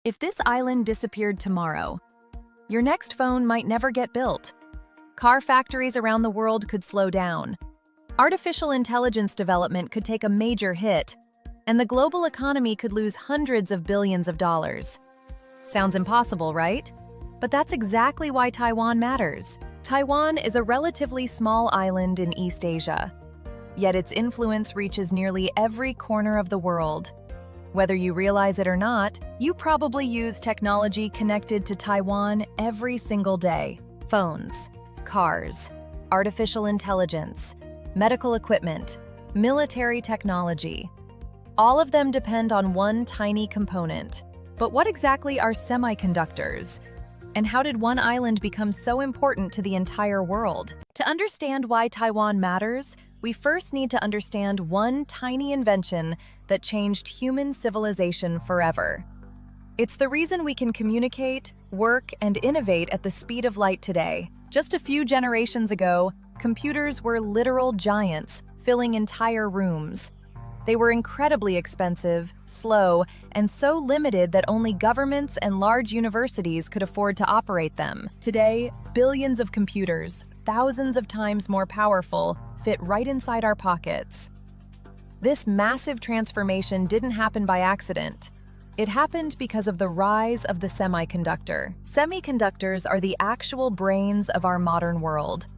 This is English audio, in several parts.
If this island disappeared tomorrow, your next phone might never get built. Car factories around the world could slow down. Artificial intelligence development could take a major hit, and the global economy could lose hundreds of billions of dollars. Sounds impossible, right? But that's exactly why Taiwan matters. Taiwan is a relatively small island in East Asia, yet its influence reaches nearly every corner of the world. Whether you realize it or not, you probably use technology connected to Taiwan every single day. Phones, cars, artificial intelligence, medical equipment, military technology. All of them depend on one tiny component. But what exactly are semiconductors? And how did one island become so important to the entire world? To understand why Taiwan matters, we first need to understand one tiny invention that changed human civilization forever. It's the reason we can communicate, work, and innovate at the speed of light today. Just a few generations ago, computers were literal giants, filling entire rooms. They were incredibly expensive, slow, and so limited that only governments and large universities could afford to operate them. Today, billions of computers, thousands of times more powerful, fit right inside our pockets. This massive transformation didn't happen by accident. It happened because of the rise of the semiconductor. Semiconductors are the actual brains of our modern world.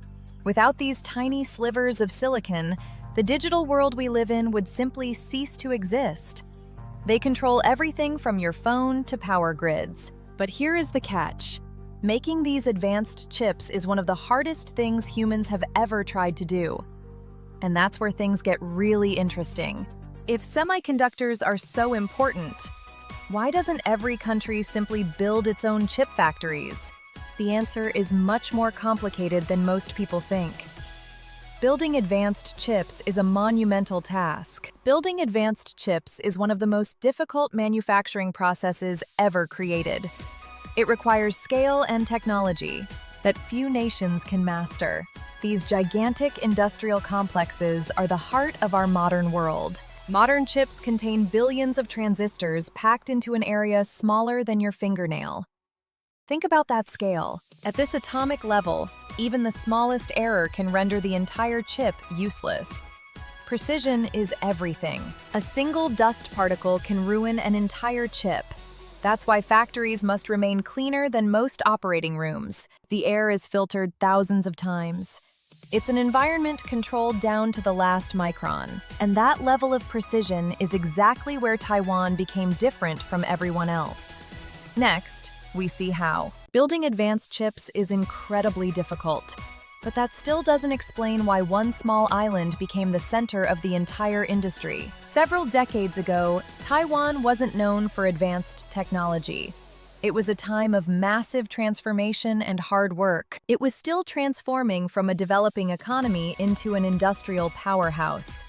Without these tiny slivers of silicon, the digital world we live in would simply cease to exist. They control everything from your phone to power grids. But here is the catch. Making these advanced chips is one of the hardest things humans have ever tried to do. And that's where things get really interesting. If semiconductors are so important, why doesn't every country simply build its own chip factories? The answer is much more complicated than most people think. Building advanced chips is a monumental task. Building advanced chips is one of the most difficult manufacturing processes ever created. It requires scale and technology that few nations can master. These gigantic industrial complexes are the heart of our modern world. Modern chips contain billions of transistors packed into an area smaller than your fingernail. Think about that scale. At this atomic level, even the smallest error can render the entire chip useless. Precision is everything. A single dust particle can ruin an entire chip. That's why factories must remain cleaner than most operating rooms. The air is filtered thousands of times. It's an environment controlled down to the last micron. And that level of precision is exactly where Taiwan became different from everyone else. Next, we see how. Building advanced chips is incredibly difficult, but that still doesn't explain why one small island became the center of the entire industry. Several decades ago, Taiwan wasn't known for advanced technology. It was a time of massive transformation and hard work. It was still transforming from a developing economy into an industrial powerhouse.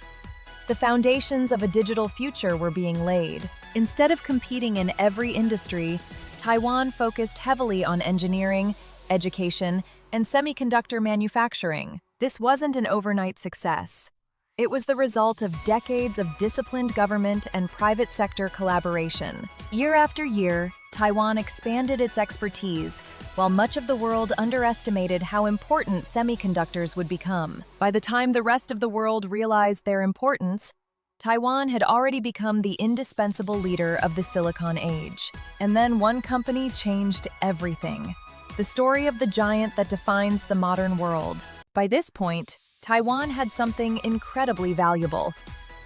The foundations of a digital future were being laid. Instead of competing in every industry, Taiwan focused heavily on engineering, education, and semiconductor manufacturing. This wasn't an overnight success. It was the result of decades of disciplined government and private sector collaboration. Year after year, Taiwan expanded its expertise, while much of the world underestimated how important semiconductors would become. By the time the rest of the world realized their importance, Taiwan had already become the indispensable leader of the Silicon Age. And then one company changed everything. The story of the giant that defines the modern world. By this point, Taiwan had something incredibly valuable: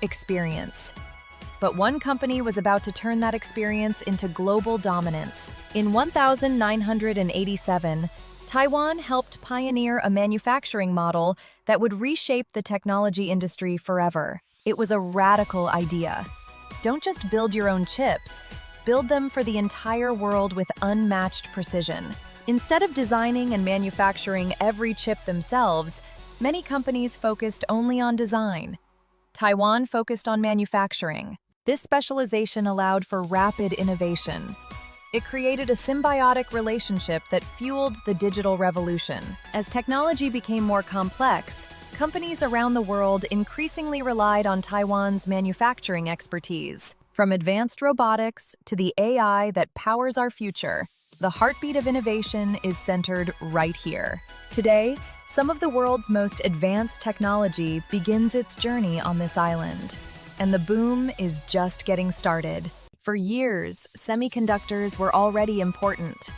experience. But one company was about to turn that experience into global dominance. In 1987, Taiwan helped pioneer a manufacturing model that would reshape the technology industry forever. It was a radical idea. Don't just build your own chips, build them for the entire world with unmatched precision. Instead of designing and manufacturing every chip themselves, many companies focused only on design. Taiwan focused on manufacturing. This specialization allowed for rapid innovation. It created a symbiotic relationship that fueled the digital revolution. As technology became more complex, companies around the world increasingly relied on Taiwan's manufacturing expertise. From advanced robotics to the AI that powers our future, the heartbeat of innovation is centered right here. Today, some of the world's most advanced technology begins its journey on this island. And the boom is just getting started. For years, semiconductors were already important.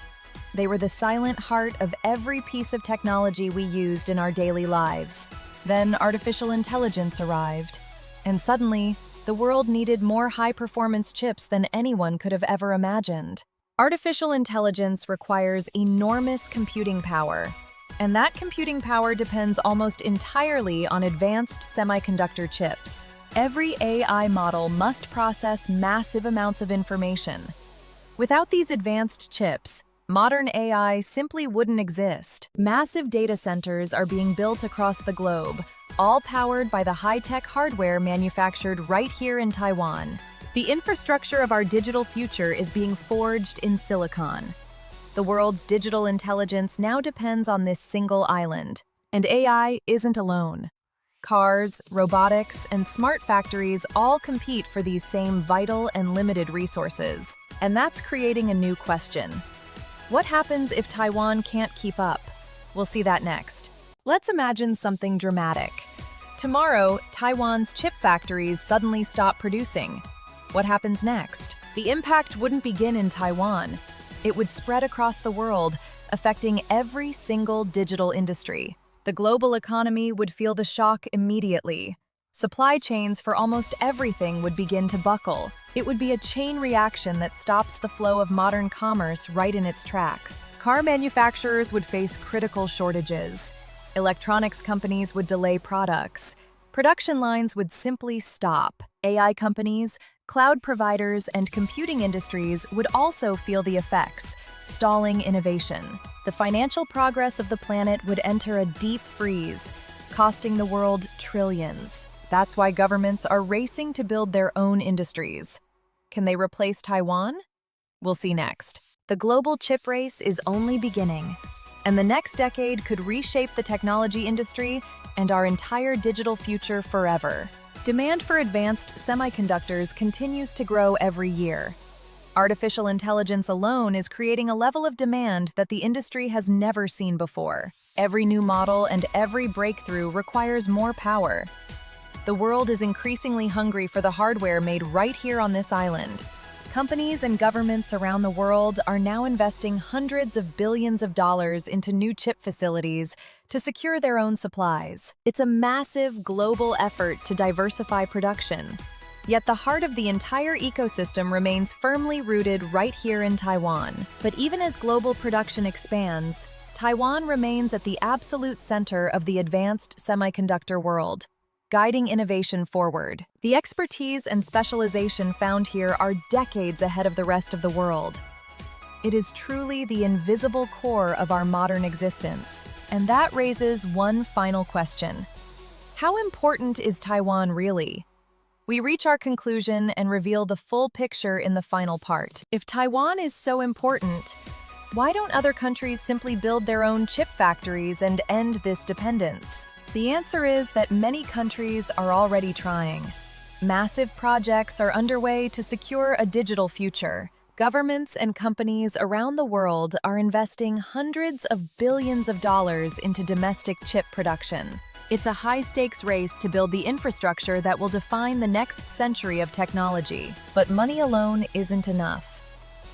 They were the silent heart of every piece of technology we used in our daily lives. Then artificial intelligence arrived, and suddenly, the world needed more high-performance chips than anyone could have ever imagined. Artificial intelligence requires enormous computing power, and that computing power depends almost entirely on advanced semiconductor chips. Every AI model must process massive amounts of information. Without these advanced chips, modern AI simply wouldn't exist. Massive data centers are being built across the globe, all powered by the high-tech hardware manufactured right here in Taiwan. The infrastructure of our digital future is being forged in silicon. The world's digital intelligence now depends on this single island, and AI isn't alone. Cars, robotics, and smart factories all compete for these same vital and limited resources. And that's creating a new question. What happens if Taiwan can't keep up? We'll see that next. Let's imagine something dramatic. Tomorrow, Taiwan's chip factories suddenly stop producing. What happens next? The impact wouldn't begin in Taiwan. It would spread across the world, affecting every single digital industry. The global economy would feel the shock immediately. Supply chains for almost everything would begin to buckle. It would be a chain reaction that stops the flow of modern commerce right in its tracks. Car manufacturers would face critical shortages. Electronics companies would delay products. Production lines would simply stop. AI companies, cloud providers, and computing industries would also feel the effects, stalling innovation. The financial progress of the planet would enter a deep freeze, costing the world trillions. That's why governments are racing to build their own industries. Can they replace Taiwan? We'll see next. The global chip race is only beginning, and the next decade could reshape the technology industry and our entire digital future forever. Demand for advanced semiconductors continues to grow every year. Artificial intelligence alone is creating a level of demand that the industry has never seen before. Every new model and every breakthrough requires more power. The world is increasingly hungry for the hardware made right here on this island. Companies and governments around the world are now investing hundreds of billions of dollars into new chip facilities to secure their own supplies. It's a massive global effort to diversify production. Yet the heart of the entire ecosystem remains firmly rooted right here in Taiwan. But even as global production expands, Taiwan remains at the absolute center of the advanced semiconductor world, guiding innovation forward. The expertise and specialization found here are decades ahead of the rest of the world. It is truly the invisible core of our modern existence. And that raises one final question. How important is Taiwan really? We reach our conclusion and reveal the full picture in the final part. If Taiwan is so important, why don't other countries simply build their own chip factories and end this dependence? The answer is that many countries are already trying. Massive projects are underway to secure a digital future. Governments and companies around the world are investing hundreds of billions of dollars into domestic chip production. It's a high-stakes race to build the infrastructure that will define the next century of technology. But money alone isn't enough.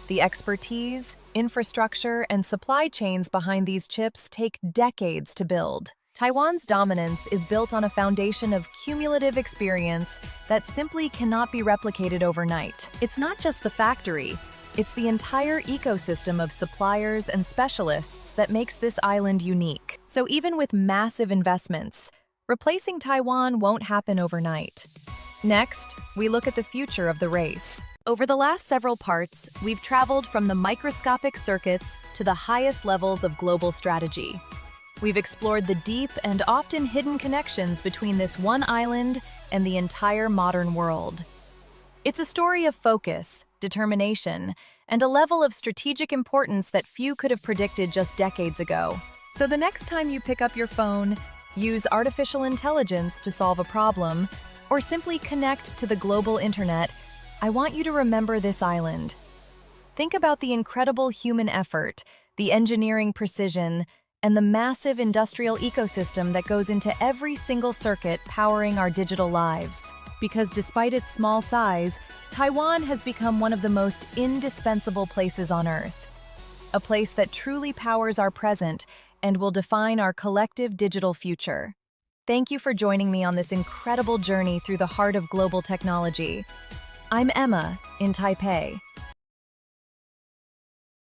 The expertise, infrastructure, and supply chains behind these chips take decades to build. Taiwan's dominance is built on a foundation of cumulative experience that simply cannot be replicated overnight. It's not just the factory, it's the entire ecosystem of suppliers and specialists that makes this island unique. So even with massive investments, replacing Taiwan won't happen overnight. Next, we look at the future of the race. Over the last several parts, we've traveled from the microscopic circuits to the highest levels of global strategy. We've explored the deep and often hidden connections between this one island and the entire modern world. It's a story of focus, determination, and a level of strategic importance that few could have predicted just decades ago. So the next time you pick up your phone, use artificial intelligence to solve a problem, or simply connect to the global internet, I want you to remember this island. Think about the incredible human effort, the engineering precision, and the massive industrial ecosystem that goes into every single circuit powering our digital lives. Because despite its small size, Taiwan has become one of the most indispensable places on Earth. A place that truly powers our present and will define our collective digital future. Thank you for joining me on this incredible journey through the heart of global technology. I'm Emma, in Taipei.